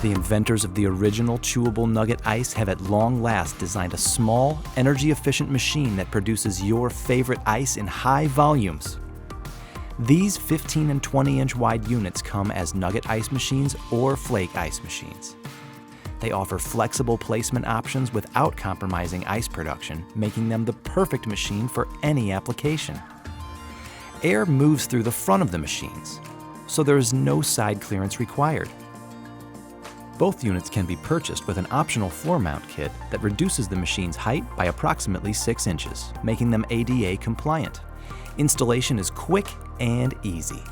The inventors of the original chewable nugget ice have at long last designed a small, energy-efficient machine that produces your favorite ice in high volumes. These 15 and 20-inch wide units come as Nugget Ice Machines or Flake Ice Machines. They offer flexible placement options without compromising ice production, making them the perfect machine for any application. Air moves through the front of the machines, so there is no side clearance required. Both units can be purchased with an optional floor mount kit that reduces the machine's height by approximately 6 inches, making them ADA compliant. Installation is quick and easy.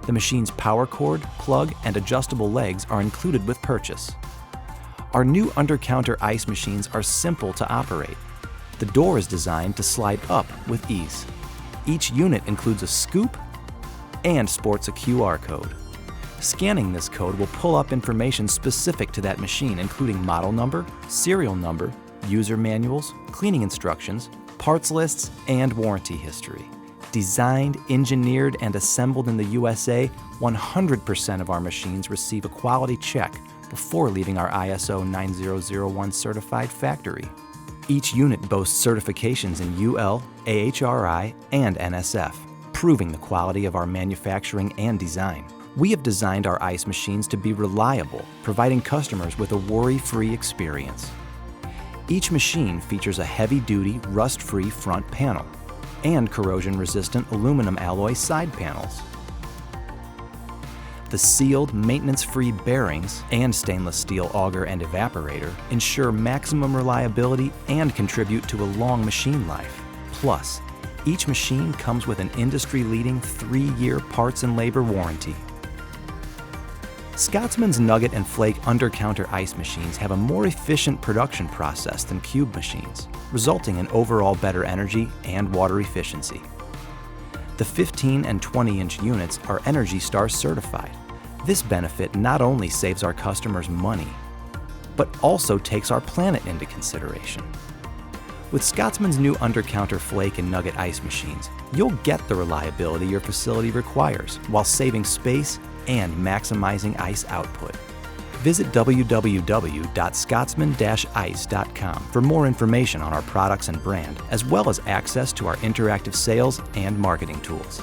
The machine's power cord, plug, and adjustable legs are included with purchase. Our new Undercounter ice machines are simple to operate. The door is designed to slide up with ease. Each unit includes a scoop and sports a QR code. Scanning this code will pull up information specific to that machine, including model number, serial number, user manuals, cleaning instructions, parts lists, and warranty history. Designed, engineered, and assembled in the USA, 100% of our machines receive a quality check before leaving our ISO 9001 certified factory. Each unit boasts certifications in UL, AHRI, and NSF, proving the quality of our manufacturing and design. We have designed our ice machines to be reliable, providing customers with a worry-free experience. Each machine features a heavy-duty, rust-free front panel and corrosion-resistant aluminum alloy side panels. The sealed, maintenance-free bearings and stainless steel auger and evaporator ensure maximum reliability and contribute to a long machine life. Plus, each machine comes with an industry-leading 3-year parts and labor warranty. Scotsman's Nugget and Flake Undercounter ice machines have a more efficient production process than cube machines, resulting in overall better energy and water efficiency. The 15 and 20-inch units are ENERGY STAR certified. This benefit not only saves our customers money, but also takes our planet into consideration. With Scotsman's new Undercounter Flake and Nugget ice machines, you'll get the reliability your facility requires while saving space and maximizing ice output. Visit www.scotsman-ice.com for more information on our products and brand, as well as access to our interactive sales and marketing tools.